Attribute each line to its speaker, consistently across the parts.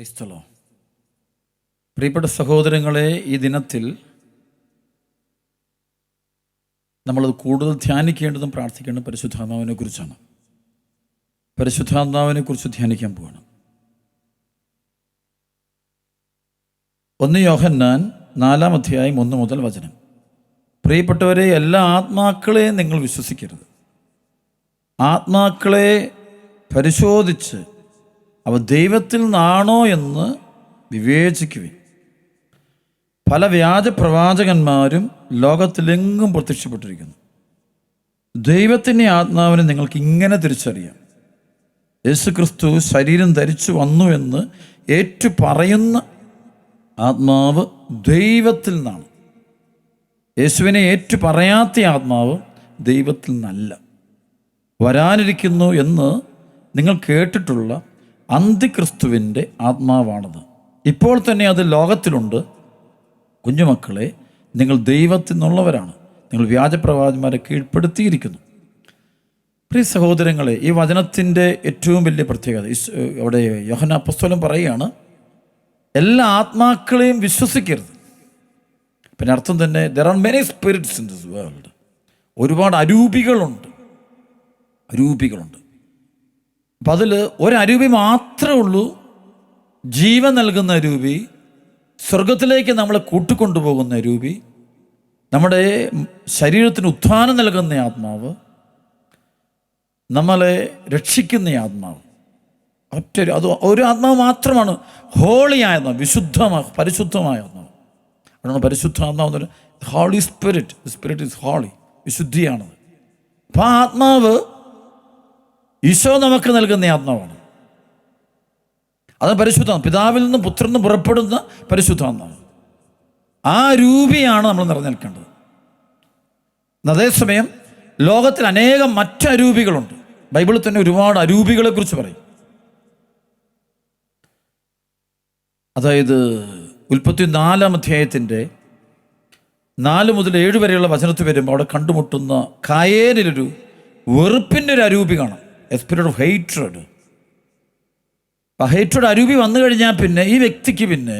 Speaker 1: ക്രൈസ്തലോ. പ്രിയപ്പെട്ട സഹോദരങ്ങളെ, ഈ ദിനത്തിൽ നമ്മളത് കൂടുതൽ ധ്യാനിക്കേണ്ടതും പ്രാർത്ഥിക്കേണ്ടതും പരിശുദ്ധാത്മാവിനെ കുറിച്ചാണ്. പരിശുദ്ധാത്മാവിനെ കുറിച്ച് ധ്യാനിക്കാൻ പോവാണ്. 1 യോഹന്നാൻ 4-ാം അധ്യായം 1 മുതൽ വചനം. പ്രിയപ്പെട്ടവരെ, എല്ലാ ആത്മാക്കളെയും നിങ്ങൾ വിശ്വസിക്കരുത്. ആത്മാക്കളെ പരിശോധിച്ച് അവ ദൈവത്തിൽ നിന്നാണോ എന്ന് വിവേചിക്കുവിൻ. പല വ്യാജ പ്രവാചകന്മാരും ലോകത്തിലെങ്ങും പ്രത്യക്ഷപ്പെട്ടിരിക്കുന്നു. ദൈവത്തിൻ്റെ ആത്മാവിനെ നിങ്ങൾക്ക് ഇങ്ങനെ തിരിച്ചറിയാം: യേശുക്രിസ്തു ശരീരം ധരിച്ചു വന്നു എന്ന് ഏറ്റു പറയുന്ന ആത്മാവ് ദൈവത്തിൽ നിന്നാണ്. യേശുവിനെ ഏറ്റു പറയാത്ത ആത്മാവ് ദൈവത്തിൽ നിന്നല്ല. വരാനിരിക്കുന്നു എന്ന് നിങ്ങൾ കേട്ടിട്ടുള്ള അന്തിക്രിസ്തുവിൻ്റെ ആത്മാവാണത്. ഇപ്പോൾ തന്നെ അത് ലോകത്തിലുണ്ട്. കുഞ്ഞുമക്കളെ, നിങ്ങൾ ദൈവത്തിൽ നിന്നുള്ളവരാണ്. നിങ്ങൾ വ്യാജപ്രവാചകന്മാരെ കീഴ്പ്പെടുത്തിയിരിക്കുന്നു. പ്രിയ സഹോദരങ്ങളെ, ഈ വചനത്തിൻ്റെ ഏറ്റവും വലിയ പ്രത്യേകത അവിടെ യോഹന്നാൻ അപ്പോസ്തലൻ പറയുകയാണ്, എല്ലാ ആത്മാക്കളെയും വിശ്വസിക്കരുത്. പിന്നെ അർത്ഥം തന്നെ, there are many spirits in this world. ഒരുപാട് അരൂപികളുണ്ട്. അപ്പം അതിൽ ഒരരൂപി മാത്രമേ ഉള്ളൂ ജീവൻ നൽകുന്ന അരൂപി, സ്വർഗത്തിലേക്ക് നമ്മളെ കൂട്ടിക്കൊണ്ടുപോകുന്ന അരൂപി, നമ്മുടെ ശരീരത്തിന് ഉത്ഥാനം നൽകുന്ന ആത്മാവ്, നമ്മളെ രക്ഷിക്കുന്ന ആത്മാവ്. അത് ഒരു ആത്മാവ് മാത്രമാണ് ഹോളിയായ ആത്മാവ്, പരിശുദ്ധമായ ആത്മാവ്. അതാണ് പരിശുദ്ധാത്മാവ്. Holy spirit. Spirit is holy, വിശുദ്ധിയാണത്. അപ്പം ആ ആത്മാവ് ഈശോ നമുക്ക് നൽകുന്ന ആത്മാവാണ്. അത് പരിശുദ്ധാത്മ, പിതാവിൽ നിന്നും പുത്രനിൽ നിന്നും പുറപ്പെടുന്ന പരിശുദ്ധാത്മാവ്. ആ രൂപിയാണ് നമ്മൾ നിറഞ്ഞേൽക്കേണ്ടത്. അതേസമയം ലോകത്തിൽ അനേകം മറ്റരൂപികളുണ്ട്. ബൈബിളിൽ തന്നെ ഒരുപാട് അരൂപികളെ കുറിച്ച് പറയും. അതായത് ഉൽപ്പത്തി 4-ാം അധ്യായത്തിൻ്റെ 4 മുതൽ 7 വരെയുള്ള വചനത്തിൽ വരുമ്പോൾ അവിടെ കണ്ടുമുട്ടുന്ന കായേനിലൊരു വെറുപ്പിൻ്റെ ഒരു അരൂപി കാണാം. A spirit of hatred. ആ ഹെയ്റ്റ്രഡ് അരൂപി വന്നു കഴിഞ്ഞാൽ പിന്നെ ഈ വ്യക്തിക്ക് പിന്നെ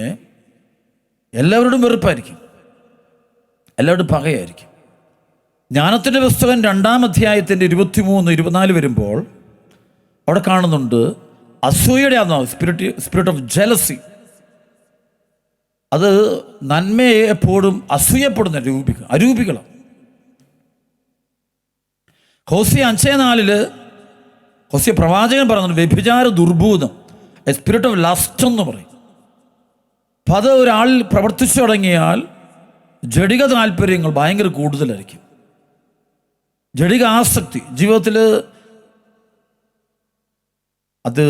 Speaker 1: എല്ലാവരോടും വെറുപ്പായിരിക്കും, എല്ലാവരോടും പകയായിരിക്കും. ജ്ഞാനത്തിൻ്റെ പുസ്തകം 2-ാം അധ്യായത്തിൻ്റെ 23-24 വരുമ്പോൾ അവിടെ കാണുന്നുണ്ട് അസൂയയുടെ ആത്മാവ്, സ്പിരിറ്റ് ഓഫ് ജലസി. അത് നന്മയെ എപ്പോഴും അസൂയപ്പെടുന്ന അരൂപികളാണ്. ഹോസിയ 5:4 ഹോസിയ പ്രവാചകൻ പറയുന്നത് വ്യഭിചാര ദുർഭൂതം, എ സ്പിരിറ്റ് ഓഫ് ലസ്റ്റ് എന്ന് പറയും. അപ്പം അത് ഒരാളിൽ പ്രവർത്തിച്ചു തുടങ്ങിയാൽ ജഡിക താല്പര്യങ്ങൾ ഭയങ്കര കൂടുതലായിരിക്കും. ജഡിക ആസക്തി ജീവിതത്തിൽ അത്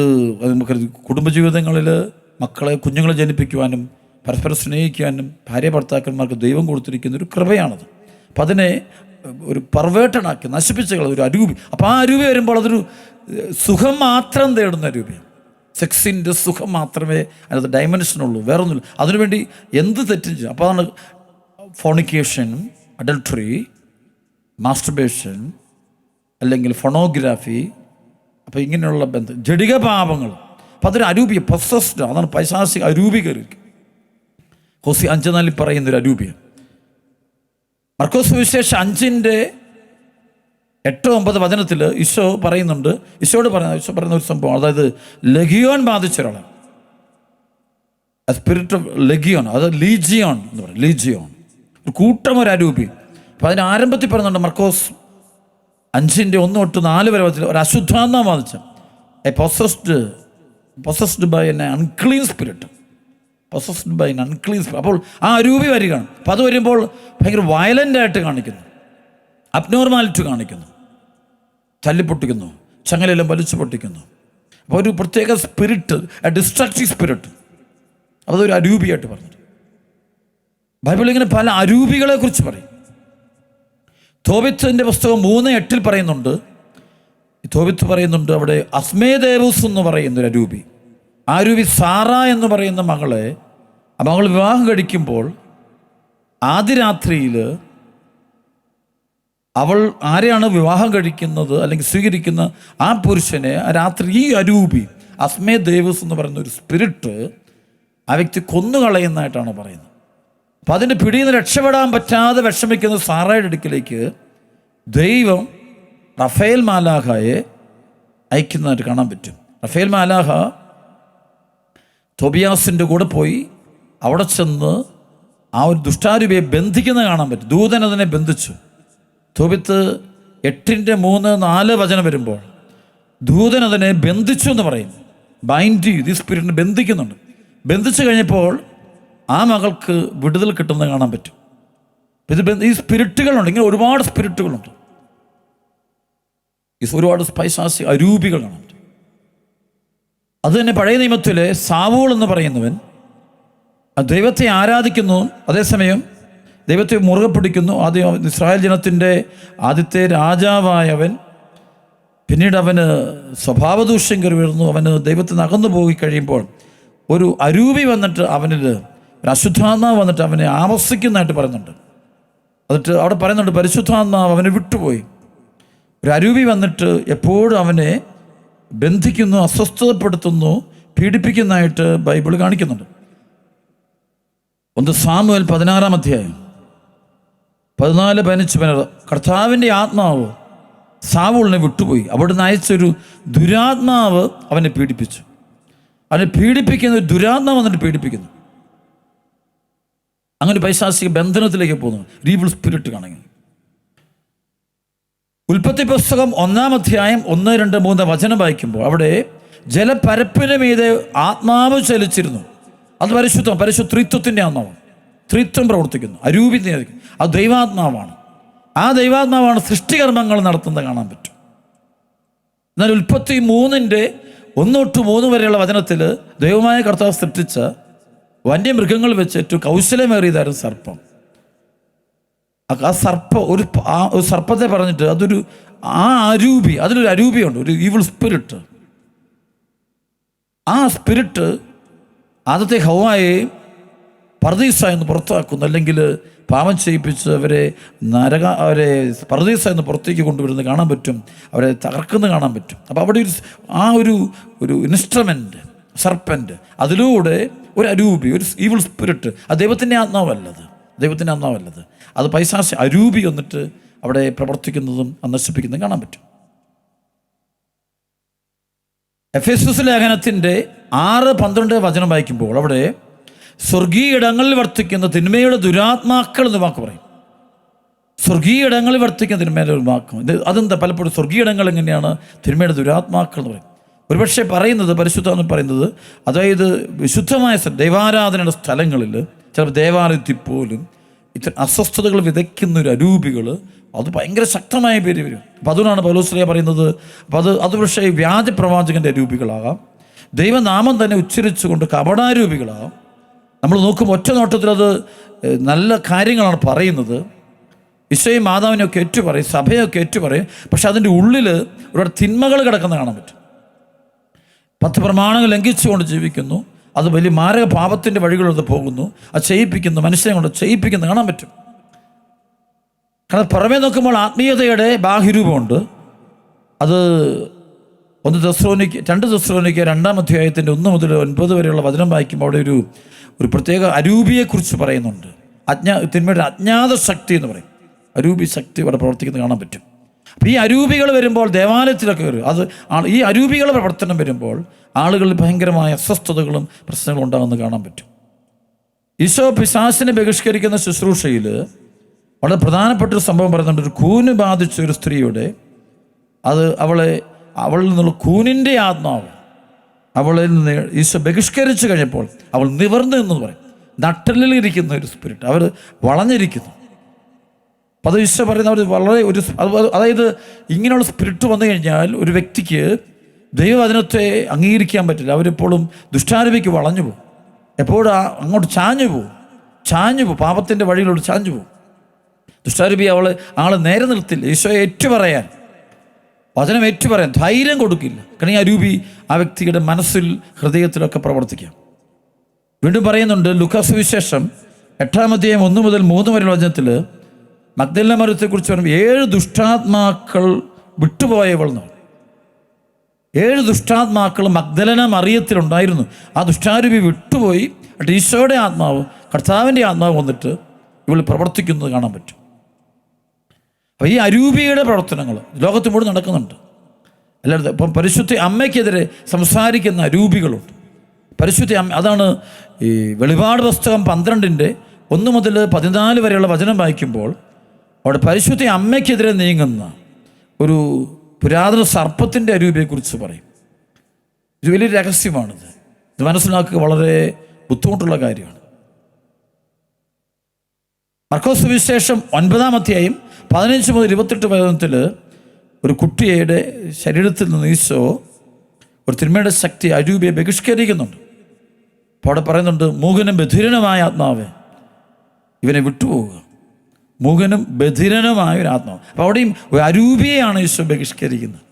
Speaker 1: നമുക്ക് കുടുംബജീവിതങ്ങളിൽ കുഞ്ഞുങ്ങളെ ജനിപ്പിക്കുവാനും പരസ്പരം സ്നേഹിക്കാനും ഭാര്യ ഭർത്താക്കന്മാർക്ക് ദൈവം കൊടുത്തിരിക്കുന്ന ഒരു കൃപയാണത്. അപ്പം അതിനെ ഒരു പർവേട്ടനാക്കി നശിപ്പിച്ച ഒരു അരൂപി. അപ്പം ആ അരൂപി വരുമ്പോൾ അതൊരു സുഖം മാത്രം തേടുന്ന അരൂപിയാണ്. സെക്സിൻ്റെ സുഖം മാത്രമേ അതിനകത്ത് ഡയമെൻഷനുള്ളൂ, വേറൊന്നുമില്ല. അതിനുവേണ്ടി എന്ത് തെറ്റും ചെയ്യും. അപ്പോൾ അതാണ് ഫോണിക്കേഷൻ, അഡൾട്ടറി, മാസ്റ്റർബേഷൻ, അല്ലെങ്കിൽ ഫോണോഗ്രാഫി. അപ്പോൾ ഇങ്ങനെയുള്ള ബന്ധം, ജഡിക പാപങ്ങൾ. അപ്പം അതൊരു അരൂപിയ പൊസസ്ഡ്. അതാണ് പൈശാചിക അരൂപികരിക്കും. ഹോസി 5:4 പറയുന്നൊരു അരൂപിയാണ്. മർക്കോസ് സുവിശേഷം 5:8-9 വചനത്തിൽ ഈശോ പറയുന്ന ഒരു സംഭവം. അതായത് ലഗിയോൻ ബാധിച്ച ഒരാളാണ്. സ്പിരിറ്റ് ഓഫ് ലഗിയോൺ, അത് ലീജിയോൺ എന്ന് പറയും. ലീജിയോൺ ഒരു കൂട്ടം, ഒരു അരൂപി. അപ്പം അതിന് ആരംഭത്തിൽ പറയുന്നുണ്ട് മർക്കോസ് 5:1-4 വരെ ഒരു അശുദ്ധാത്മാവ് ബാധിച്ച possessed by an unclean spirit. Possessed by an unclean spirit. അപ്പോൾ ആ അരൂപി വരികയാണ്. അപ്പം അത് വരുമ്പോൾ ഭയങ്കര വയലൻ്റായിട്ട് കാണിക്കുന്നു, അബ്നോർമാലിറ്റി കാണിക്കുന്നു, തല്ലിപ്പൊട്ടിക്കുന്നു, ചങ്ങലെല്ലാം വലിച്ചു പൊട്ടിക്കുന്നു. അപ്പോൾ ഒരു പ്രത്യേക സ്പിരിറ്റ്, ഡിസ്ട്രക്റ്റീവ് സ്പിരിറ്റ്, അതൊരു അരൂപിയായിട്ട് പറഞ്ഞിട്ട് ബൈബിളിൽ ഇങ്ങനെ പല അരൂപികളെ കുറിച്ച് പറയും. തോബിത്തിൻ്റെ പുസ്തകം 3:8 പറയുന്നുണ്ട്. തോബിത്ത് പറയുന്നുണ്ട് അവിടെ അസ്മേദേവൂസ് എന്ന് പറയുന്നൊരു അരൂപി. ആ അരൂപി സാറ എന്ന് പറയുന്ന മകളെ, ആ മകൾ വിവാഹം കഴിക്കുമ്പോൾ ആദ്യ രാത്രിയിൽ അവൾ ആരെയാണ് വിവാഹം കഴിക്കുന്നത് അല്ലെങ്കിൽ സ്വീകരിക്കുന്ന ആ പുരുഷനെ ആ രാത്രി ഈ അരൂപി അസ്മേ ദേവസ് എന്ന് പറയുന്ന ഒരു സ്പിരിറ്റ് ആ വ്യക്തി കൊന്നുകളയുന്നതായിട്ടാണ് പറയുന്നത്. അപ്പം അതിൻ്റെ പിടിയിൽ നിന്ന് രക്ഷപ്പെടാൻ പറ്റാതെ വിഷമിക്കുന്ന സാറായുടെ അടുക്കിലേക്ക് ദൈവം റഫേൽ മാലാഖയെ അയക്കുന്നതായിട്ട് കാണാൻ പറ്റും. റഫേൽ മാലാഖ തോബിയാസിൻ്റെ കൂടെ പോയി അവിടെ ചെന്ന് ആ ഒരു ദുഷ്ടാരൂപിയെ ബന്ധിക്കുന്നത് കാണാൻ പറ്റും. ദൂതൻ അതിനെ ബന്ധിച്ചു. തോബിത്ത് 8:3-4 വചനം വരുമ്പോൾ ദൂതൻ അതിനെ ബന്ധിച്ചു എന്ന് പറയും. ബൈൻഡ് ചെയ്ത് ഈ സ്പിരിറ്റിനെ ബന്ധിക്കുന്നുണ്ട്. ബന്ധിച്ചു കഴിഞ്ഞപ്പോൾ ആ മകൾക്ക് വിടുതൽ കിട്ടുന്നത് കാണാൻ പറ്റും. ഈ സ്പിരിറ്റുകളുണ്ട്, ഇങ്ങനെ ഒരുപാട് സ്പിരിറ്റുകളുണ്ട്, ഒരുപാട് പൈശാചിക അരൂപികൾ കാണാൻ പറ്റും. അത് തന്നെ പഴയ നിയമത്തിലെ സാവൂൾ എന്ന് പറയുന്നവൻ ദൈവത്തെ ആരാധിക്കുന്നു, അതേസമയം ദൈവത്തെ മുറുകെ പിടിക്കുന്നു. ആദ്യം ഇസ്രായേൽ ജനത്തിൻ്റെ ആദ്യത്തെ രാജാവായവൻ, പിന്നീട് അവന് സ്വഭാവദൂഷ്യം കയറി വരുന്നു. അവന് ദൈവത്തിൽ നിന്ന് അകന്നു പോയി കഴിയുമ്പോൾ ഒരു അരൂപി വന്നിട്ട് അവനിൽ ഒരു അശുദ്ധാത്മാവ് വന്നിട്ട് അവനെ ആവസിക്കുന്നതായിട്ട് പറയുന്നുണ്ട്. എന്നിട്ട് അവിടെ പറയുന്നുണ്ട് പരിശുദ്ധാത്മാവ് അവനെ വിട്ടുപോയി. ഒരു അരൂപി വന്നിട്ട് എപ്പോഴും അവനെ ബന്ധിക്കുന്നു, അസ്വസ്ഥതപ്പെടുത്തുന്നു, പീഡിപ്പിക്കുന്നതായിട്ട് ബൈബിൾ കാണിക്കുന്നുണ്ട്. 1 സാമുവേൽ 16-ാം അധ്യായം 14-15 കർത്താവിൻ്റെ ആത്മാവ് സാവൂളിനെ വിട്ടുപോയി. അവിടുന്ന് അയച്ചൊരു ദുരാത്മാവ് അവനെ പീഡിപ്പിച്ചു. അവനെ പീഡിപ്പിക്കുന്ന ഒരു ദുരാത്മാവ് വന്നിട്ട് പീഡിപ്പിക്കുന്നു. അങ്ങനെ പൈശാചിക ബന്ധനത്തിലേക്ക് പോകുന്നു. ഈവിൾ സ്പിരിറ്റ് കാണുന്നു. ഉൽപ്പത്തി പുസ്തകം 1-ാം അധ്യായം 1, 2, 3 വചനം വായിക്കുമ്പോൾ അവിടെ ജലപരപ്പിന് മീതെ ആത്മാവ് ചലിച്ചിരുന്നു. അത് പരിശുദ്ധ ത്രിത്വത്തിൻ്റെ ആത്മാവ്. ത്രിത്വം പ്രവർത്തിക്കുന്നു, അരൂപി നിയന്ത്രിക്കുന്നു. അത് ദൈവാത്മാവാണ്. ആ ദൈവാത്മാവാണ് സൃഷ്ടികർമ്മങ്ങൾ നടത്തുന്നത് കാണാൻ പറ്റും. എന്നാൽ ഉൽപ്പത്തി 3-ന്റെ 1-3 വരെയുള്ള വചനത്തിൽ ദൈവമായ കർത്താവ് സൃഷ്ടിച്ച വന്യമൃഗങ്ങൾ വെച്ച് ഏറ്റവും കൗശലമേറിയതായിരുന്നു സർപ്പം. ആ സർപ്പം ഒരു സർപ്പത്തെ പറഞ്ഞിട്ട് അതൊരു അരൂപി, അതിലൊരു അരൂപിയുണ്ട്, ഒരു ഈവിൾ സ്പിരിറ്റ്. ആ സ്പിരിറ്റ് ആദ്യത്തെ ഹവ്വായെ പർദീസ എന്ന് പുറത്താക്കുന്നു, അല്ലെങ്കിൽ പാപം ചെയ്യിപ്പിച്ച് അവരെ പർദീസ എന്ന് പുറത്തേക്ക് കൊണ്ടുവരുന്നത് കാണാൻ പറ്റും. അവരെ തകർക്കുന്നത് കാണാൻ പറ്റും. അപ്പോൾ അവിടെ ഒരു ഇൻസ്ട്രുമെൻ്റ്, സർപ്പൻ്റ്, അതിലൂടെ ഒരു അരൂപി, ഒരു ഈവിൾ സ്പിരിറ്റ്. അത് ദൈവത്തിൻ്റെ ആത്മാവല്ലത്, ദൈവത്തിൻ്റെ ആത്മാവല്ലത്. അത് പൈശാചിക അരൂപി വന്നിട്ട് അവിടെ പ്രവർത്തിക്കുന്നതും നശിപ്പിക്കുന്നതും കാണാൻ പറ്റും. എഫെസസ് ലേഖനത്തിൻ്റെ 6-12 വചനം വായിക്കുമ്പോൾ അവിടെ സ്വർഗീയ ഇടങ്ങളിൽ വർത്തിക്കുന്ന തിന്മയുടെ ദുരാത്മാക്കൾ എന്ന് വാക്ക് പറയും. സ്വർഗീയ ഇടങ്ങളിൽ വർത്തിക്കുന്ന തിന്മയുടെ ഒരു വാക്കും. അതെന്താ? പലപ്പോഴും സ്വർഗീയ ഇടങ്ങൾ എങ്ങനെയാണ് തിന്മയുടെ ദുരാത്മാക്കൾ എന്ന് പറയും. ഒരുപക്ഷെ പറയുന്നത് പരിശുദ്ധം എന്ന് പറയുന്നത്, അതായത് വിശുദ്ധമായ ദൈവാരാധനയുടെ സ്ഥലങ്ങളിൽ, ചിലപ്പോൾ ദേവാലയത്തിൽ പോലും ഇത്തരം അസ്വസ്ഥതകൾ വിതയ്ക്കുന്ന ഒരു അരൂപികൾ അത് ഭയങ്കര ശക്തമായ പേര് വരും. അപ്പം അതുകൊണ്ടാണ് പൗലോസ്ലീഹ പറയുന്നത്. അപ്പം അത് പക്ഷേ വ്യാജ പ്രവാചകൻ്റെ അരൂപികളാകാം, ദൈവനാമം തന്നെ ഉച്ചരിച്ചുകൊണ്ട് കപടാരൂപികളാകാം. നമ്മൾ നോക്കുമ്പോൾ ഒറ്റ നോട്ടത്തിൽ അത് നല്ല കാര്യങ്ങളാണ് പറയുന്നത്. ഈശോയും മാതാവിനെയൊക്കെ ഏറ്റുപറയും, സഭയൊക്കെ ഏറ്റുപറയും. പക്ഷെ അതിൻ്റെ ഉള്ളിൽ ഒരുപാട് തിന്മകൾ കിടക്കുന്ന കാണാൻ പറ്റും. 10 പ്രമാണങ്ങൾ ലംഘിച്ചുകൊണ്ട് ജീവിക്കുന്നു. അത് വലിയ മാരക പാപത്തിൻ്റെ വഴികളിലൂടെ പോകുന്നു. അത് ചെയ്യിപ്പിക്കുന്നു, മനുഷ്യനെ കൊണ്ട് ചെയ്യിപ്പിക്കുന്നു കാണാൻ പറ്റും. കാരണം പുറമേ നോക്കുമ്പോൾ ആത്മീയതയുടെ ബാഹ്യരൂപമുണ്ട്. അത് 2 തെസ്സലോനിക്ക 2-ാം അധ്യായത്തിൻ്റെ 1 മുതൽ 9 വരെയുള്ള വചനം വായിക്കുമ്പോൾ അവിടെ ഒരു പ്രത്യേക അരൂപിയെക്കുറിച്ച് പറയുന്നുണ്ട്. തിന്മയുടെ അജ്ഞാത ശക്തി എന്ന് പറയും. അരൂപി ശക്തി അവിടെ പ്രവർത്തിക്കുന്നത് കാണാൻ പറ്റും. അപ്പോൾ ഈ അരൂപികൾ വരുമ്പോൾ ദേവാലയത്തിലൊക്കെ വരും. ഈ അരൂപികളുടെ പ്രവർത്തനം വരുമ്പോൾ ആളുകളിൽ ഭയങ്കരമായ അസ്വസ്ഥതകളും പ്രശ്നങ്ങളും ഉണ്ടാകുന്നത് കാണാൻ പറ്റും. ഈശോ പിശാചിനെ ബഹിഷ്കരിക്കുന്ന ശുശ്രൂഷയിൽ വളരെ പ്രധാനപ്പെട്ടൊരു സംഭവം പറയുന്നുണ്ട്. ഒരു കൂന് ബാധിച്ച ഒരു സ്ത്രീയുടെ അവളിൽ നിന്നുള്ള കൂനിൻ്റെ ആത്മാവ് അവളിൽ നിന്ന് ഈശോ ബഹിഷ്കരിച്ചു കഴിഞ്ഞപ്പോൾ അവൾ നിവർന്നു എന്ന് പറയും. നട്ടലിലിരിക്കുന്ന ഒരു സ്പിരിറ്റ്, അവർ വളഞ്ഞിരിക്കുന്നു. അപ്പോൾ അത് ഈശോ പറയുന്ന അവർ വളരെ അതായത് ഇങ്ങനെയുള്ള സ്പിരിറ്റ് വന്നു കഴിഞ്ഞാൽ ഒരു വ്യക്തിക്ക് ദൈവവചനത്തെ അംഗീകരിക്കാൻ പറ്റില്ല. അവരെപ്പോഴും ദുഷ്ടാരൂപിക്ക് വളഞ്ഞു പോകും, എപ്പോഴും അങ്ങോട്ട് ചാഞ്ഞു പോകും, പാപത്തിൻ്റെ വഴിയിലോട്ട് ചാഞ്ഞു പോകും. ദുഷ്ടാരൂപി ആളെ നേരെ നിർത്തില്ല. ഈശോയെ ഏറ്റുപറയാൻ, വചനം ഏറ്റുപറയാൻ ധൈര്യം കൊടുക്കില്ല. കാരണം ഈ അരൂപി ആ വ്യക്തിയുടെ മനസ്സിൽ, ഹൃദയത്തിലൊക്കെ പ്രവർത്തിക്കാം. വീണ്ടും പറയുന്നുണ്ട് ലൂക്കാസ് സുവിശേഷം 8-ാം അധ്യായം 1 മുതൽ 3 വരെയുള്ള വചനത്തിൽ മഗ്ദലേന മറിയത്തെക്കുറിച്ച് പറയുമ്പോൾ 7 ദുഷ്ടാത്മാക്കൾ വിട്ടുപോയവൾ എന്നാണ്. 7 ദുഷ്ടാത്മാക്കളും മഗ്ദലന മറിയത്തിലുണ്ടായിരുന്നു. ആ ദുഷ്ടാരൂപി വിട്ടുപോയി. ഈശോയുടെ ആത്മാവ്, കർത്താവിൻ്റെ ആത്മാവ് വന്നിട്ട് ഇവൾ പ്രവർത്തിക്കുന്നത് കാണാൻ പറ്റും. അപ്പോൾ ഈ അരൂപിയുടെ പ്രവർത്തനങ്ങൾ ലോകത്ത് മുഴുവൻ നടക്കുന്നുണ്ട്. എല്ലായിടത്തും ഇപ്പം പരിശുദ്ധ അമ്മയ്ക്കെതിരെ സംസാരിക്കുന്ന അരൂപികളുണ്ട്. പരിശുദ്ധ അമ്മ, അതാണ് ഈ വെളിപാട് പുസ്തകം 12-1 മുതൽ 14 വരെയുള്ള വചനം വായിക്കുമ്പോൾ അവിടെ പരിശുദ്ധ അമ്മയ്ക്കെതിരെ നീങ്ങുന്ന ഒരു പുരാതന സർപ്പത്തിൻ്റെ അരൂപിയെക്കുറിച്ച് പറയും. ഇത് വലിയൊരു രഹസ്യമാണിത്. ഇത് മനസ്സിലാക്കുക വളരെ ബുദ്ധിമുട്ടുള്ള കാര്യമാണ്. മർക്കോസ് സുവിശേഷം 9-ാം അധ്യായം 15 മുതൽ 28 വചനത്തിൽ ഒരു കുട്ടിയുടെ ശരീരത്തിൽ നിന്ന് ഈശോ ഒരു തിന്മയുടെ ശക്തി അരൂപിയെ ബഹിഷ്കരിക്കുന്നുണ്ട്. അപ്പോൾ അവിടെ പറയുന്നുണ്ട്, മൂകനും ബധിരനുമായ ആത്മാവേ ഇവനെ വിട്ടുപോവുക. മൂകനും ബധിരനുമായ ഒരു ആത്മാവ്. അപ്പോൾ അവിടെയും ഒരു അരൂപിയെയാണ് ഈശോ ബഹിഷ്കരിക്കുന്നത്,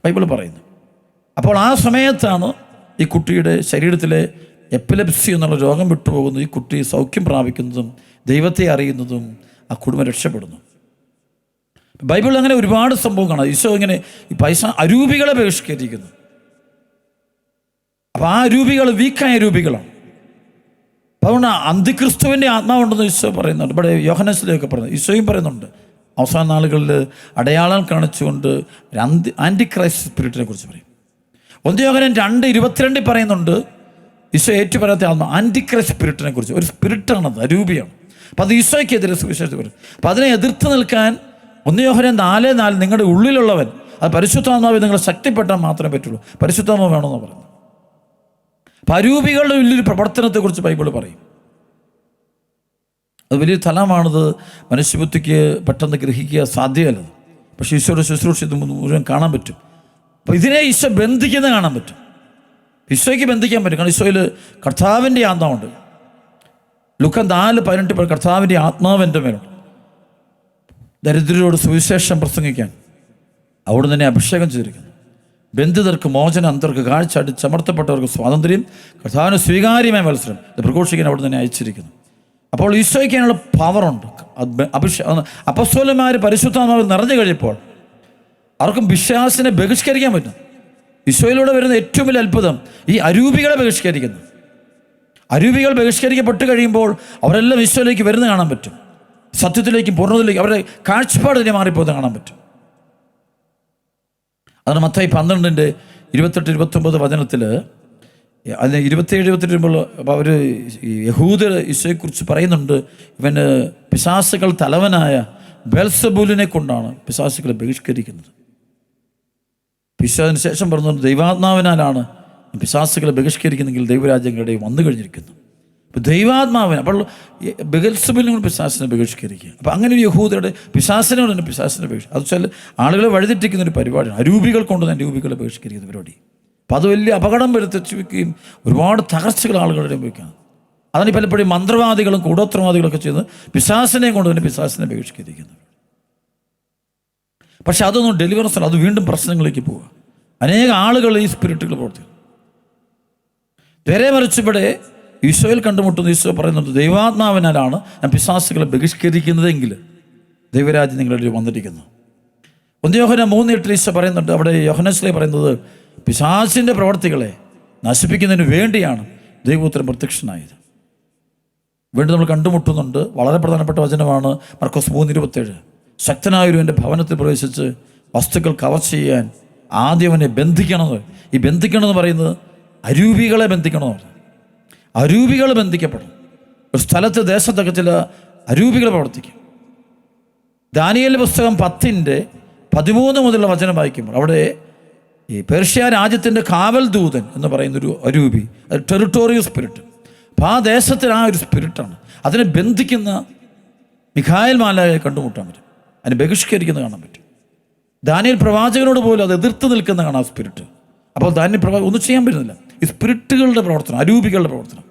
Speaker 1: ബൈബിൾ പറയുന്നു. അപ്പോൾ ആ സമയത്താണ് ഈ കുട്ടിയുടെ ശരീരത്തിലെ എപ്പിലെപ്സി എന്നുള്ള രോഗം വിട്ടുപോകുന്നു. ഈ കുട്ടി സൗഖ്യം പ്രാപിക്കുന്നതും ദൈവത്തെ അറിയുന്നതും ആ കുടുംബം രക്ഷപ്പെടുന്നു. ബൈബിളിൽ അങ്ങനെ ഒരുപാട് സംഭവം കാണാം. ഈശോ ഇങ്ങനെ ഈ അരൂപികളെ ബഹിഷ്കരിക്കുന്നു. അപ്പോൾ ആ രൂപികൾ വീക്കായ രൂപികളാണ്. അതുകൊണ്ട് അന്തിക്രിസ്തുവിൻ്റെ ആത്മാവുണ്ടെന്ന് ഈശോ പറയുന്നുണ്ട്. ഇവിടെ യോഹന്നാനിലൊക്കെ പറയുന്നത്, ഈശോയും പറയുന്നുണ്ട്. അവസാന നാളുകളിൽ അടയാളം കാണിച്ചുകൊണ്ട് ആൻറ്റിക്രൈസ്റ്റ് സ്പിരിറ്റിനെ കുറിച്ച് പറയും. 1 യോഹന്നാൻ 2:22 പറയുന്നുണ്ട്, ഈശോ ഏറ്റുപറയാത്ത ആത്മ ആൻറ്റിക്രൈസ്റ്റ് സ്പിരിറ്റിനെ കുറിച്ച്. ഒരു സ്പിരിറ്റാണത്, അരൂപിയാണ്. അപ്പോൾ അത് ഈശോയ്ക്കെതിരെ സുവിശേഷത്തിൽ പറയും. അപ്പോൾ അതിനെ എതിർത്ത് നിൽക്കാൻ 1 യോഹന്നാൻ 4:4 നിങ്ങളുടെ ഉള്ളിലുള്ളവൻ, അത് പരിശുദ്ധാത്മാവ് നിങ്ങൾ ശക്തിപ്പെട്ടാൽ മാത്രമേ പറ്റുള്ളൂ. പരിശുദ്ധാത്മാവ് വേണമെന്ന് പറയുന്നത്. അപ്പം അരൂപികളുടെ വലിയൊരു പ്രവർത്തനത്തെക്കുറിച്ച് ബൈബിൾ പറയും. അത് വലിയൊരു തലമാണത്. മനുഷ്യബുദ്ധിക്ക് പെട്ടെന്ന് ഗ്രഹിക്കുക സാധ്യമല്ലത്. പക്ഷേ ഈശോയുടെ ശുശ്രൂഷ ഇത് മുഴുവൻ കാണാൻ പറ്റും. അപ്പോൾ ഇതിനെ ഈശോ ബന്ധിക്കുന്നത് കാണാൻ പറ്റും. ഈശോയ്ക്ക് ബന്ധിക്കാൻ പറ്റും. കാരണം ഈശോയിൽ കർത്താവിൻ്റെ ആത്മാവുണ്ട്. ലൂക്കാ 4:18 കർത്താവിൻ്റെ ആത്മാവ് എൻ്റെ മേലുണ്ട്, ദരിദ്രരോട് സുവിശേഷം പ്രസംഗിക്കാൻ അവിടെ തന്നെ അഭിഷേകം ചെയ്തിരിക്കുന്നു. ബന്ധിതർക്ക് മോചനം, അന്തർക്ക് കാഴ്ച, അടിച്ചമർത്തപ്പെട്ടവർക്ക് സ്വാതന്ത്ര്യം, കർത്താവിന് സ്വീകാര്യമായ മത്സരം ഇത് പ്രഘോഷിക്കാൻ അവിടെ തന്നെ അയച്ചിരിക്കുന്നു. അപ്പോൾ ഈശോയ്ക്കാനുള്ള പവറുണ്ട്. അപ്പസ്തോലന്മാർ പരിശുദ്ധാത്മാവിൽ നിറഞ്ഞു കഴിയപ്പോൾ അവർക്കും വിശ്വാസിനെ ബഹിഷ്കരിക്കാൻ പറ്റും. ഈശോയിലൂടെ വരുന്ന ഏറ്റവും വലിയ അത്ഭുതം ഈ അരൂപികളെ ബഹിഷ്കരിക്കുന്നു. അരൂപികൾ ബഹിഷ്കരിക്കപ്പെട്ട് കഴിയുമ്പോൾ അവരെല്ലാം ഈശോയിലേക്ക് വരുന്നത് കാണാൻ പറ്റും. സത്യത്തിലേക്കും പൂർണ്ണതയിലേക്കും അവരുടെ കാഴ്ചപ്പാട് തന്നെ മാറിപ്പോകുന്നത് കാണാൻ പറ്റും. അതാണ് മത്തായി 12:28-29 വചനത്തിൽ, അതിന് 27-28 വരുമ്പോൾ അവർ യഹൂദർ ഈശോയെക്കുറിച്ച് പറയുന്നുണ്ട്, ഇവന് പിശാസുകൾ തലവനായ ബെൽസബൂലിനെ കൊണ്ടാണ് പിശാസുകളെ ബഹിഷ്കരിക്കുന്നത്. പിശാചിന് ശേഷം പറഞ്ഞുകൊണ്ട് ദൈവാത്മാവിനാലാണ് പിശാസുകളെ ബഹിഷ്കരിക്കുന്നെങ്കിൽ ദൈവരാജ്യങ്ങളുടെ വന്നു കഴിഞ്ഞിരിക്കുന്നു. ഇപ്പോൾ ദൈവാത്മാവിന്, അപ്പോൾ ബെൽസബൂലിനെ കൊണ്ട് പിശാസിനെ ബഹിഷ്കരിക്കുക. അപ്പോൾ അങ്ങനെ ഒരു യഹൂദരുടെ പിശാസിനോട് തന്നെ പിശാസിനെ ബഹിഷ്കരിക്കുക. അത് വെച്ചാൽ ആളുകളെ വഴിതെറ്റിക്കുന്ന ഒരു പരിപാടിയാണ്. അരൂപികൾ കൊണ്ട് തന്നെ രൂപികളെ ബഹിഷ്കരിക്കുന്ന പരിപാടി. അപ്പോൾ അത് വലിയ അപകടം വരുത്തി വയ്ക്കുകയും ഒരുപാട് തകർച്ചകൾ ആളുകളുടെ ഉപയോഗിക്കുകയാണ്. അതാണ് പലപ്പോഴും മന്ത്രവാദികളും കൂടോത്രവാദികളൊക്കെ ചെയ്ത് പിശാസിനെ കൊണ്ട് തന്നെ പിശാസിനെ ബഹിഷ്കരിക്കുന്നത്. പക്ഷെ അതൊന്നും ഡെലിവറൻസ് അല്ല, അത് വീണ്ടും പ്രശ്നങ്ങളിലേക്ക് പോവുക. അനേക ആളുകൾ ഈ സ്പിരിറ്റുകൾ പ്രവർത്തിക്കും. നേരെ മറിച്ച് ഇവിടെ ഈശോയിൽ കണ്ടുമുട്ടുന്ന ഈശോ പറയുന്നത്, ദൈവാത്മാവിനാലാണ് ഞാൻ പിശാസുകളെ ബഹിഷ്കരിക്കുന്നതെങ്കിൽ ദൈവരാജ്യം നിങ്ങളുടെ വന്നിരിക്കുന്നു. 1 യോഹന്നാൻ 3:8 ഈശോ പറയുന്നുണ്ട്. അവിടെ യോഹന്നാനിലെ പറയുന്നത് പിശാചിൻ്റെ പ്രവർത്തികളെ നശിപ്പിക്കുന്നതിന് വേണ്ടിയാണ് ദൈവപുത്രൻ പ്രത്യക്ഷനായത്. വീണ്ടും നമ്മൾ കണ്ടുമുട്ടുന്നുണ്ട്. വളരെ പ്രധാനപ്പെട്ട വചനമാണ് മർക്കോസ് 3:27. ശക്തനായൊരുവൻ്റെ ഭവനത്തിൽ പ്രവേശിച്ച് വസ്തുക്കൾ കവർ ചെയ്യാൻ ആദ്യം അവനെ ബന്ധിക്കണമെന്ന്. ഈ ബന്ധിക്കണമെന്ന് പറയുന്നത് അരൂപികളെ ബന്ധിക്കണമെന്ന്. അരൂപികൾ ബന്ധിക്കപ്പെടും. ഒരു സ്ഥലത്ത് ദേശത്തൊക്കെ ചില അരൂപികൾ പ്രവർത്തിക്കും. ദാനിയേൽ പുസ്തകം 10:13 മുതലുള്ള വചനം വായിക്കുമ്പോൾ അവിടെ ഈ പേർഷ്യ രാജ്യത്തിൻ്റെ കാവൽ ദൂതൻ എന്ന് പറയുന്നൊരു അരൂപി, അത് ടെറിട്ടോറിയൽ സ്പിരിറ്റ്. അപ്പോൾ ആ ദേശത്തിന് ആ ഒരു സ്പിരിറ്റാണ്. അതിനെ ബന്ധിക്കുന്ന മിഖായേൽ മാലാഖയെ കണ്ടുമുട്ടാൻ പറ്റും. അതിനെ ബഹിഷ്കരിക്കുന്നത് കാണാൻ പറ്റും. ദാനിയേൽ പ്രവാചകനോട് പോലും അത് എതിർത്ത് നിൽക്കുന്ന കാണാം സ്പിരിറ്റ്. അപ്പോൾ ദാനിയേൽ ഒന്നും ചെയ്യാൻ പറ്റുന്നില്ല. ഈ സ്പിരിറ്റുകളുടെ പ്രവർത്തനം, അരൂപികളുടെ പ്രവർത്തനം,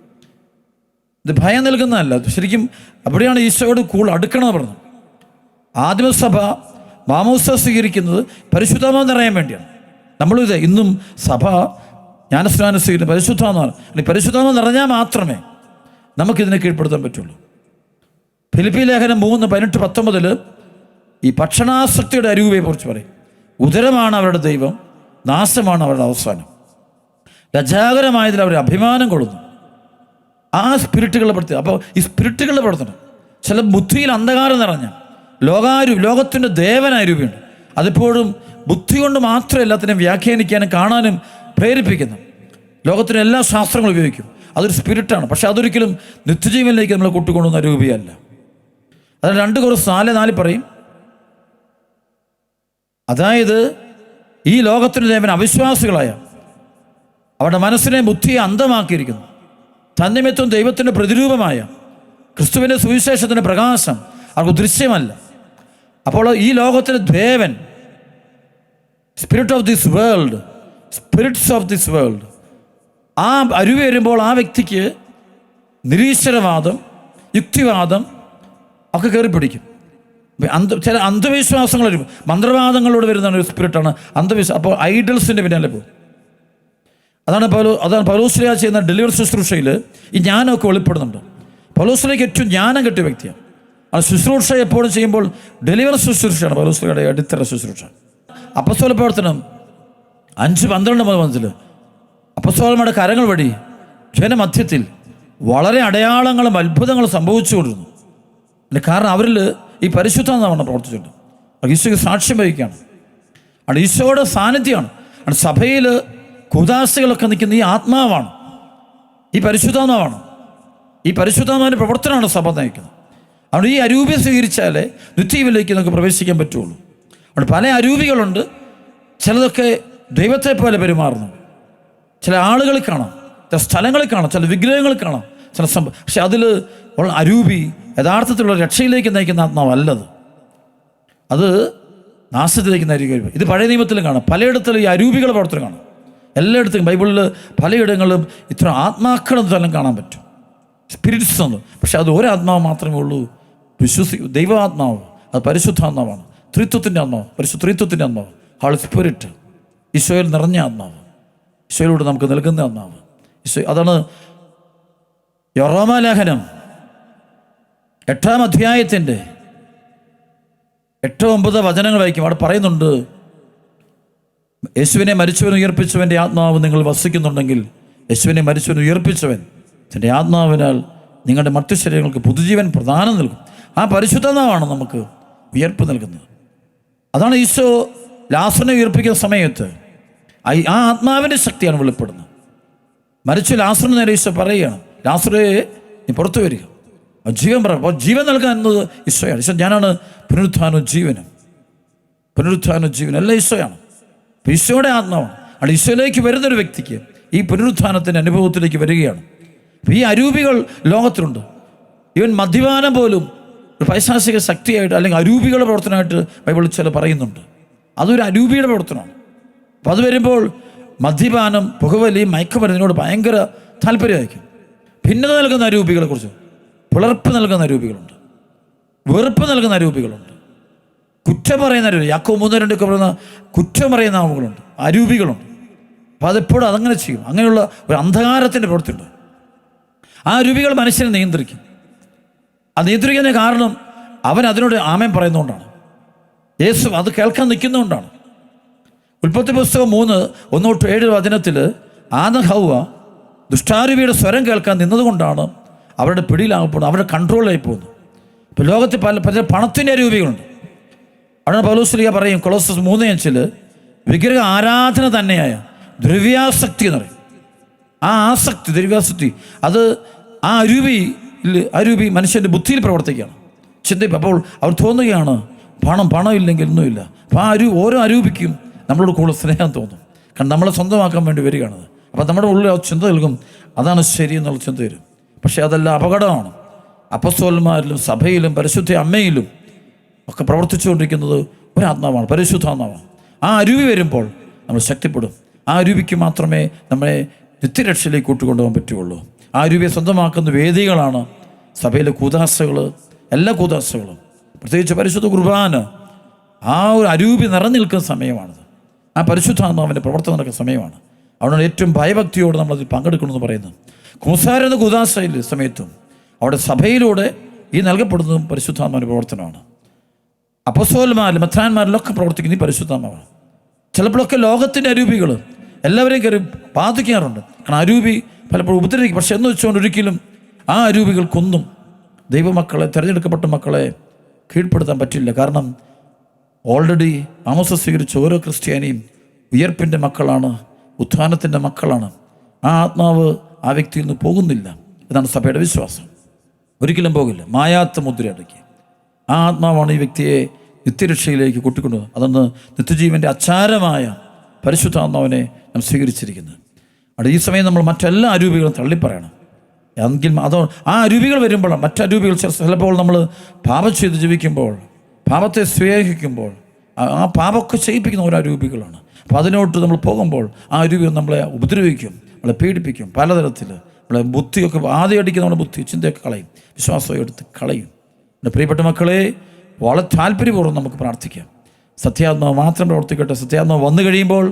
Speaker 1: ഇത് ഭയം നൽകുന്നതല്ല. ശരിക്കും അവിടെയാണ് ഈശോയോട് അടുക്കണമെന്ന് പറഞ്ഞത്. ആദിമസഭ മാമോസ സ്വീകരിക്കുന്നത് പരിശുദ്ധാത്മാവ് നിറയാൻ വേണ്ടിയാണ്. നമ്മളിത് ഇന്നും സഭ ജ്ഞാനസ്നാനം സ്വീകരിക്കുന്നത് പരിശുദ്ധാത്മാവാണ്. പരിശുദ്ധാത്മാവ് നിറഞ്ഞാൽ മാത്രമേ നമുക്കിതിനെ കീഴ്പ്പെടുത്താൻ പറ്റുള്ളൂ. ഫിലിപ്പി ലേഖനം 3:18-19 ഈ ഭക്ഷണാസക്തിയുടെ അരൂപിയെ കുറിച്ച് പറയും. ഉദരമാണ് അവരുടെ ദൈവം, നാശമാണ് അവരുടെ അവസാനം. ലജ്ജാകരമായതിൽ അവർ അഭിമാനം കൊള്ളുന്നു. ആ സ്പിരിറ്റുകളുടെ പ്രവർത്തനം. അപ്പോൾ ഈ സ്പിരിറ്റുകളുടെ പ്രവർത്തനം ചില ബുദ്ധിയിൽ അന്ധകാരം നിറഞ്ഞ ലോകത്തിൻ്റെ ദേവനായ രൂപയുണ്ട്. അതിപ്പോഴും ബുദ്ധി കൊണ്ട് മാത്രം എല്ലാത്തിനും വ്യാഖ്യാനിക്കാനും കാണാനും പ്രേരിപ്പിക്കുന്നു. ലോകത്തിന് എല്ലാ ശാസ്ത്രങ്ങളും ഉപയോഗിക്കും. അതൊരു സ്പിരിറ്റാണ്. പക്ഷെ അതൊരിക്കലും നിത്യജീവനിലേക്ക് നമ്മളെ കൂട്ടിക്കൊണ്ടുവന്ന രൂപയല്ല. അതിന് 2 കൊരിന്ത്യർ 4:4 പറയും, അതായത് ഈ ലോകത്തിൻ്റെ ദേവൻ അവിശ്വാസികളായ അവരുടെ മനസ്സിനെ ബുദ്ധിയെ അന്ധമാക്കിയിരിക്കുന്നു. തന്നിമിത്തം ദൈവത്തിൻ്റെ പ്രതിരൂപമായ ക്രിസ്തുവിൻ്റെ സുവിശേഷത്തിൻ്റെ പ്രകാശം അവർക്ക് ദൃശ്യമല്ല. അപ്പോൾ ഈ ലോകത്തിൻ്റെ ദേവൻ, spirit of this world, spirits of this world, ആ അരുവി വരുമ്പോൾ ആ വ്യക്തിക്ക് നിരീശ്വരവാദം, യുക്തിവാദം ഒക്കെ കയറി പിടിക്കും. ചില അന്ധവിശ്വാസങ്ങൾ വരും. മന്ത്രവാദങ്ങളോട് വരുന്ന ഒരു സ്പിരിറ്റാണ് അന്ധവിശ്വാസം. അപ്പോൾ ഐഡൽസിൻ്റെ പിന്നാലെ പോകും. അതാണ് പൗലോസ്ലീഹ ചെയ്യുന്ന ഡെലിവറി ശുശ്രൂഷയിൽ ഈ ജ്ഞാനമൊക്കെ വെളിപ്പെടുന്നുണ്ട്. പൗലോസ്ലീഹയ്ക്ക് ഏറ്റവും ജ്ഞാനം കിട്ടിയ വ്യക്തിയാണ്. ആ ശുശ്രൂഷ എപ്പോഴും ചെയ്യുമ്പോൾ ഡെലിവറി ശുശ്രൂഷയാണ് പൗലോസ്ലീഹയുടെ അടിത്തറ ശുശ്രൂഷ. അപ്പസ്തോല പ്രവർത്തനം 5:12 അപ്പസ്തോലന്മാരുടെ കരങ്ങൾ വഴി ജനമധ്യത്തിൽ വളരെ അടയാളങ്ങളും അത്ഭുതങ്ങളും സംഭവിച്ചുകൊണ്ടിരുന്നു. അതിന് കാരണം അവരിൽ ഈ പരിശുദ്ധാത്മാവാണ് പ്രവർത്തിച്ചിട്ടുണ്ട്. ഈശോയ്ക്ക് സാക്ഷ്യം വഹിക്കുകയാണ്. അവിടെ ഈശോയുടെ സാന്നിധ്യമാണ്. അവിടെ സഭയിൽ കുദാശകളൊക്കെ നിൽക്കുന്ന ഈ ആത്മാവാണ്, ഈ പരിശുദ്ധാത്മാവാണ്. ഈ പരിശുദ്ധാത്മാവിൻ്റെ പ്രവർത്തനമാണ് സഭ നയിക്കുന്നത്. അവിടെ ഈ അരൂപി സ്വീകരിച്ചാലേ നിത്യജീവനിലേക്ക് നമുക്ക് പ്രവേശിക്കാൻ പറ്റുള്ളൂ. അവിടെ പല അരൂപികളുണ്ട്. ചിലതൊക്കെ ദൈവത്തെ പോലെ പെരുമാറുന്നു. ചില ആളുകളിൽ കാണാം, ചില സ്ഥലങ്ങളിൽ കാണാം, ചില വിഗ്രഹങ്ങളിൽ കാണാം, ചില പക്ഷെ അതിൽ ഉള്ള അരൂപി യഥാർത്ഥത്തിലുള്ള രക്ഷയിലേക്ക് നയിക്കുന്ന ആത്മാവല്ലത്. അത് നാശത്തിലേക്ക് നയിക്കുന്ന. ഇത് പഴയ നിയമത്തിലും കാണാം. പലയിടത്തിലും ഈ അരൂപികളുടെ പ്രവർത്തനം കാണാം. എല്ലായിടത്തും ബൈബിളിൽ പലയിടങ്ങളിലും ഇത്ര ആത്മാക്കളെന്ന് തന്നെ കാണാൻ പറ്റും, സ്പിരിറ്റ്സ് എന്ന്. പക്ഷെ അത് ഒരാത്മാവ് മാത്രമേ ഉള്ളൂ, ദൈവാത്മാവ്. അത് പരിശുദ്ധാത്മാവാണ്, ത്രിത്വത്തിൻ്റെ ആത്മാവ്, ത്രിത്വത്തിൻ്റെ ആത്മാവ്, ഹോളി സ്പിരിറ്റ്, ഈശോയിൽ നിറഞ്ഞ ആത്മാവ്, ഈശോയിലൂടെ നമുക്ക് നൽകുന്ന ആത്മാവ്. ഈശോ അതാണ് റോമാലേഖനം 8-ാം അധ്യായത്തിൻ്റെ 8-9 വായിക്കും. അവിടെ പറയുന്നുണ്ട്, യേശുവിനെ മരിച്ചവൻ ഉയർപ്പിച്ചവൻ്റെ ആത്മാവ് നിങ്ങൾ വസിക്കുന്നുണ്ടെങ്കിൽ യേശുവിനെ മരിച്ചവൻ ഉയർപ്പിച്ചവൻ തൻ്റെ ആത്മാവിനാൽ നിങ്ങളുടെ മറ്റു ശരീരങ്ങൾക്ക് പുതുജീവൻ പ്രദാനം നൽകും. ആ പരിശുദ്ധാത്മാവാണ് നമുക്ക് ഉയർപ്പ് നൽകുന്നത്. അതാണ് ഈശോ ലാസറിനെ ഉയർപ്പിക്കുന്ന സമയത്ത് ആ ആത്മാവിൻ്റെ ശക്തിയാണ് വെളിപ്പെടുന്നത്. മരിച്ച ലാസറിന് നേരെ ഈശോ പറയുകയാണ്, ലാസറേ നീ പുറത്തു വരിക, ജീവൻ പറ. അപ്പോൾ ജീവൻ നൽകാൻ എന്നത് ഈശോയാണ്. ഈശോ ഞാനാണ് പുനരുത്ഥാനവും ജീവനും, പുനരുത്ഥാനവും ജീവനും എല്ലാം ഈശോയാണ്. അപ്പോൾ ഈശോയുടെ ആത്മാവാണ്. അവിടെ ഈശോയിലേക്ക് വരുന്നൊരു വ്യക്തിക്ക് ഈ പുനരുത്ഥാനത്തിൻ്റെ അനുഭവത്തിലേക്ക് വരികയാണ്. അപ്പോൾ ഈ അരൂപികൾ ലോകത്തിലുണ്ട്. ഈവൻ മദ്യപാനം പോലും ഒരു പൈശാചിക ശക്തിയായിട്ട് അല്ലെങ്കിൽ അരൂപികളുടെ പ്രവർത്തനമായിട്ട് ബൈബിളിൽ ചില പറയുന്നുണ്ട്. അതൊരു അരൂപിയുടെ പ്രവർത്തനമാണ്. അപ്പോൾ അത് വരുമ്പോൾ മദ്യപാനം, പുകവലി, മയക്കുമരുന്നിനോട് ഭയങ്കര താല്പര്യമായിരിക്കും. ഭിന്നത നൽകുന്ന അരൂപികളെക്കുറിച്ച്, പിളർപ്പ് നൽകുന്ന അരൂപികളുണ്ട്, വെറുപ്പ് നൽകുന്ന അരൂപികളുണ്ട്, കുറ്റം പറയുന്ന അരൂപി, യാക്കോബ് 3:2 പറയുന്ന കുറ്റം പറയുന്ന ആവുകളുണ്ട്, അരൂപികളുണ്ട്. അപ്പോൾ അതെപ്പോഴും അതങ്ങനെ ചെയ്യും. അങ്ങനെയുള്ള ഒരു അന്ധകാരത്തിൻ്റെ പ്രവൃത്തിയുണ്ട്. ആ അരൂപികൾ മനുഷ്യനെ നിയന്ത്രിക്കും. അത് നിയന്ത്രിക്കുന്ന കാരണം അവൻ അതിനോട് ആമേൻ പറയുന്നതുകൊണ്ടാണ്. യേശു അത് കേൾക്കാൻ നിൽക്കുന്നതുകൊണ്ടാണ്. ഉൽപ്പത്തി പുസ്തകം 3:1-7 ആദം ഹൗവ ദുഷ്ടാരൂപിയുടെ സ്വരം കേൾക്കാൻ നിന്നതുകൊണ്ടാണ് അവരുടെ പിടിയിലാകപ്പെടുന്നത്, അവരുടെ കൺട്രോളിലായി പോകുന്നത്. ഇപ്പോൾ ലോകത്തിൽ പല പണത്തിൻ്റെ അരൂപികളുണ്ട്. അവിടെ പൗലോസ് പറയും കൊളോസസ് 3:5 വിഗ്രഹ ആരാധന തന്നെയായ ദ്രവ്യാസക്തി എന്ന് പറയും. ആ ആസക്തി, ദ്രവ്യാസക്തി, അത് ആ അരൂപി മനുഷ്യൻ്റെ ബുദ്ധിയിൽ പ്രവർത്തിക്കുകയാണ്, ചിന്തിപ്പ്. അപ്പോൾ അവർ തോന്നുകയാണ് പണം ഇല്ലെങ്കിൽ ഒന്നുമില്ല. അപ്പോൾ ഓരോ അരൂപിക്കും നമ്മളോട് കൂടുതൽ സ്നേഹം തോന്നും. കാരണം നമ്മളെ സ്വന്തമാക്കാൻ വേണ്ടി വരികയാണത്. അപ്പോൾ നമ്മുടെ ഉള്ളിൽ ആ ചിന്ത നൽകും, അതാണ് ശരി എന്നുള്ള ചിന്ത വരും. പക്ഷേ അതെല്ലാം അപകടമാണ്. അപ്പസ്തോലന്മാരിലും സഭയിലും പരിശുദ്ധ അമ്മയിലും ഒക്കെ പ്രവർത്തിച്ചുകൊണ്ടിരിക്കുന്നത് ഒരാത്മാവാണ്, പരിശുദ്ധാത്മാവാണ്. ആ അരുവി വരുമ്പോൾ നമ്മൾ ശക്തിപ്പെടും. ആ അരുവിക്ക് മാത്രമേ നമ്മളെ നിത്യരക്ഷയിലേക്ക് കൂട്ടിക്കൊണ്ടുപോകാൻ പറ്റുകയുള്ളൂ. ആ അരുവിയെ സ്വന്തമാക്കുന്ന വേദികളാണ് സഭയിലെ കൂദാശകൾ, എല്ലാ കൂദാശകളും. പ്രത്യേകിച്ച് പരിശുദ്ധ കുർബാന ആ ഒരു അരൂപി നിറഞ്ഞു നിൽക്കുന്ന സമയമാണത്. ആ പരിശുദ്ധാത്മാവിൻ്റെ പ്രവർത്തനം നടക്കുന്ന സമയമാണ്. അവിടെ ഏറ്റവും ഭയഭക്തിയോടെ നമ്മളതിൽ പങ്കെടുക്കണമെന്ന് പറയുന്നത്. കുംസാരെന്ന കൂദാശയിൽ സമയത്തും അവിടെ സഭയിലൂടെ ഈ നൽകപ്പെടുന്നതും പരിശുദ്ധാത്മാവിൻ്റെ പ്രവർത്തനമാണ്. അപ്പോസ്തലന്മാരിലും മെത്രാന്മാരിലൊക്കെ പ്രവർത്തിക്കുന്ന ഈ പരിശുദ്ധാത്മാവാണ്. ചിലപ്പോഴൊക്കെ ലോകത്തിൻ്റെ അരൂപികൾ എല്ലാവരെയും കയറി ബാധിക്കാറുണ്ട്. കാരണം അരൂപി പലപ്പോഴും ഉപദ്രവിക്കും. പക്ഷെ എന്ന് വെച്ചുകൊണ്ട് ഒരിക്കലും ആ അരൂപികൾക്കൊന്നും ദൈവമക്കളെ, തിരഞ്ഞെടുക്കപ്പെട്ട മക്കളെ കീഴ്പ്പെടുത്താൻ പറ്റില്ല. കാരണം ഓൾറെഡി ആമോസ് സ്വീകരിച്ച ഓരോ ക്രിസ്ത്യാനിയും ഉയർപ്പിൻ്റെ മക്കളാണ്, ഉത്ഥാനത്തിൻ്റെ മക്കളാണ്. ആ ആത്മാവ് ആ വ്യക്തിയിൽ നിന്ന് പോകുന്നില്ല. ഇതാണ് സഭയുടെ വിശ്വാസം. ഒരിക്കലും പോകില്ല. മായാത്ത മുദ്രയടക്കി ആ ആത്മാവാണ് ഈ വ്യക്തിയെ നിത്യരക്ഷയിലേക്ക് കൂട്ടിക്കൊണ്ടത്. അതൊന്ന് നിത്യജീവൻ്റെ അച്ചാരമായ പരിശുദ്ധാത്മാവിനെ നാം സ്വീകരിച്ചിരിക്കുന്നത്. അവിടെ ഈ സമയം നമ്മൾ മറ്റെല്ലാ അരൂപികളും തള്ളിപ്പറയണം. എങ്കിൽ അതോ ആ അരൂപികൾ വരുമ്പോഴാണ് മറ്റരൂപികൾ ചിലപ്പോൾ നമ്മൾ പാപം ചെയ്ത് ജീവിക്കുമ്പോൾ, പാപത്തെ സ്നേഹിക്കുമ്പോൾ ആ പാപമൊക്കെ ചെയ്യിപ്പിക്കുന്ന ഓരോ അരൂപികളാണ്. അപ്പോൾ അതിനോട്ട് നമ്മൾ പോകുമ്പോൾ ആ അരൂപികൾ നമ്മളെ ഉപദ്രവിക്കും, നമ്മളെ പീഡിപ്പിക്കും പലതരത്തിൽ. നമ്മളെ ബുദ്ധിയൊക്കെ ആദ്യം അടിക്കുന്ന നമ്മുടെ ബുദ്ധി ചിന്തയൊക്കെ കളയും, വിശ്വാസം എടുത്ത് കളയും. എൻ്റെ പ്രിയപ്പെട്ട മക്കളെ, വളരെ താല്പര്യപൂർവ്വം നമുക്ക് പ്രാർത്ഥിക്കാം. സത്യാത്മാവ് മാത്രം പ്രവർത്തിക്കട്ടെ. സത്യാത്മാവ് വന്നു കഴിയുമ്പോൾ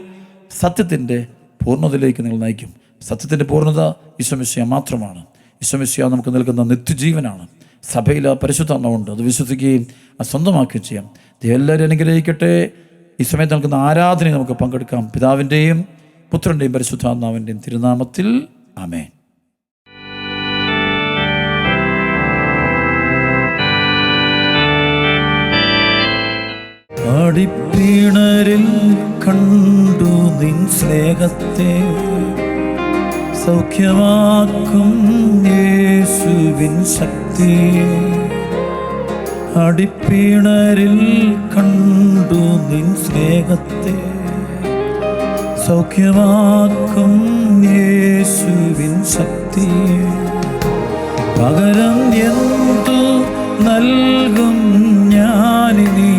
Speaker 1: സത്യത്തിൻ്റെ പൂർണ്ണതയിലേക്ക് നിങ്ങൾ നയിക്കും. സത്യത്തിൻ്റെ പൂർണ്ണത ഈശോ മിശിഹ മാത്രമാണ്. ഈശോ മിശിഹ നമുക്ക് നൽകുന്ന നിത്യജീവനാണ്. സഭയിൽ ആ പരിശുദ്ധാത്മാവുണ്ട്. അത് വിശ്വസിക്കുകയും അത് സ്വന്തമാക്കുകയും ചെയ്യാം. എല്ലാവരും അനുഗ്രഹിക്കട്ടെ. ഈ സമയത്ത് നൽകുന്ന ആരാധനയെ നമുക്ക് പങ്കെടുക്കാം. പിതാവിൻ്റെയും പുത്രൻ്റെയും പരിശുദ്ധാത്മാവിൻ്റെയും തിരുനാമത്തിൽ ആമേൻ. അടിപ്പിണരിൽ കണ്ടു നിൻ സ്നേഹത്തെ, സൗഖ്യമാക്കും യേശുവിൻ ശക്തിയെ. അടിപ്പിണരിൽ കണ്ടു നിൻ സ്നേഹത്തെ, സൗഖ്യമാക്കും യേശുവിൻ ശക്തിയെ. പകരം എന്തു നൽകും ഞാനിനി,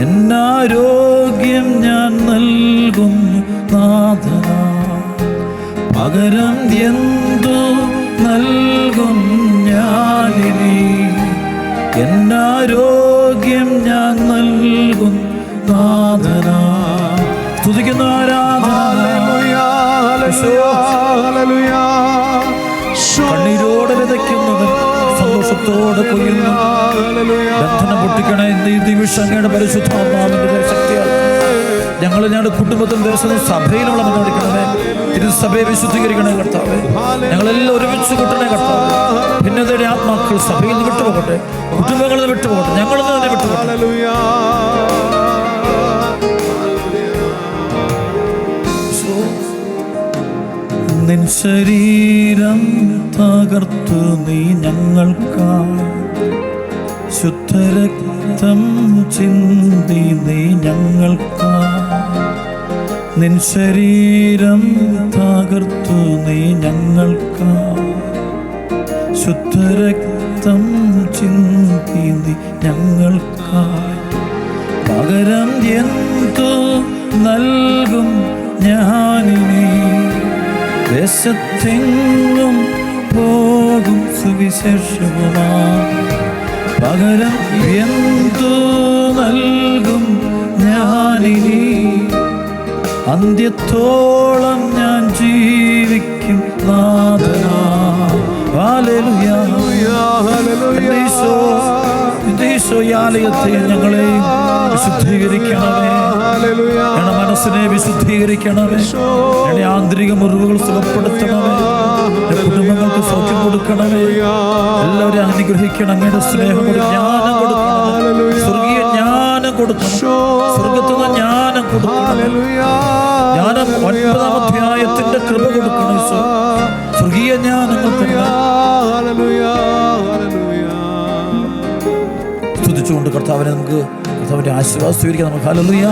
Speaker 1: എന്നാരോഗ്യം ഞാൻ നൽകുന്നു നാഥനാ. പകരം എന്തു നൽകും ഞാനിനി, എന്നാരോഗ്യം ഞാൻ നൽകും നാഥനാ. സ്തുതിക്കുന്ന കണ്ണീരോടെ വിതയ്ക്കുന്നത് സന്തോഷത്തോടെ കൊയ്യുന്നു. ബന്ധനം പൊട്ടിക്കണേ ഈ നിമിഷങ്ങളുടെ പരിശുദ്ധാത്മാവിന്റെ ശക്തിയാൽ ഞങ്ങളുടെ കുടുംബത്തിൽ ദിവസവും സഭയിൽ നമ്മൾ അനുവദിക്കണമേ. ഇത് സഭയെ വിശുദ്ധീകരിക്കണേ കർത്താവേ. ഞങ്ങളെല്ലാം ഒരുമിച്ച് കൂട്ടണേ കർത്താവേ. ഭിന്നതയുടെ ആത്മാക്കൾ സഭയിൽ നിന്ന് വിട്ടുപോകട്ടെ, കുടുംബങ്ങളിൽ നിന്ന് വിട്ടുപോകട്ടെ, ഞങ്ങളിൽ നിന്ന് തന്നെ വിട്ടുപോകട്ടെ. നിൻ ശരീരം തകർത്തു നീ ഞങ്ങൾക്കായി, ശുദ്ധരക്തം ചിന്തി നീ ഞങ്ങൾക്കായി. നിൻ ശരീരം തകർത്തു നീ ഞങ്ങൾക്കായി, ശുദ്ധരക്തം ചിന്തി നീ ഞങ്ങൾക്കായി. പകരം എന്തു നൽകും ഞാനിനി, ദേശത്തെങ്ങും പോകും സുവിശേഷവുമായി. പകരം എന്തു നൽകും ഞാനിനി, അന്ത്യത്തോളം ഞാൻ ജീവിക്കും നാഥനാ. ഹല്ലേലൂയ, ഈ ആലയത്തെ ഞങ്ങളെ വിശുദ്ധീകരിക്കണമേ. ഞങ്ങളുടെ മനസ്സിനെ വിശുദ്ധീകരിക്കണമേ. ഞങ്ങളുടെ ആന്തരിക മുറിവുകൾ സുഖപ്പെടുത്തണമേ. കുടുംബങ്ങൾക്ക് സൗഖ്യം കൊടുക്കണമേ. എല്ലാവരും അനുഗ്രഹിക്കണം. അങ്ങയുടെ സ്നേഹം കൊടുക്കണം, ജ്ഞാനം കൊടുക്കണം, സ്വർഗീയ ജ്ഞാനം കൊടുക്കണം, സ്വർഗത്തുനിന്ന് ജ്ഞാനം കൊടുക്കണം. ജ്ഞാനം 9-ാം അധ്യായത്തിന്റെ കൃപ കൊടുക്കണം. സ്വർഗീയ ജ്ഞാനങ്ങൾ സ്തുതിച്ചുകൊണ്ട് കർത്താവിനെ നമുക്ക് കർത്താവിന്റെ ആശീർവാദം സ്വീകരിക്കാം. നമുക്ക് ഹല്ലേലൂയ,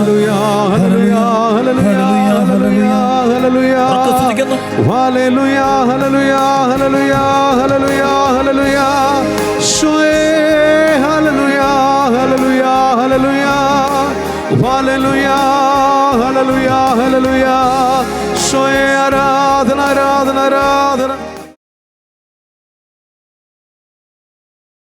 Speaker 1: ഹല്ലേലൂയ, ഹല്ലേലൂയ, ഹല്ലേലൂയ, ഹല്ലേലൂയ. സ്തുതിക്കുന്നു. ഹല്ലേലൂയ, ഹല്ലേലൂയ, ഹല്ലേലൂയ, ഹല്ലേലൂയ, ഹല്ലേലൂയ. ശോയേ ഹല്ലേലൂയ, ഹല്ലേലൂയ, ഹല്ലേലൂയ, ഹല്ലേലൂയ, ഹല്ലേലൂയ, ഹല്ലേലൂയ. ശോയേ ആരാധന, ആരാധന, ആരാധന.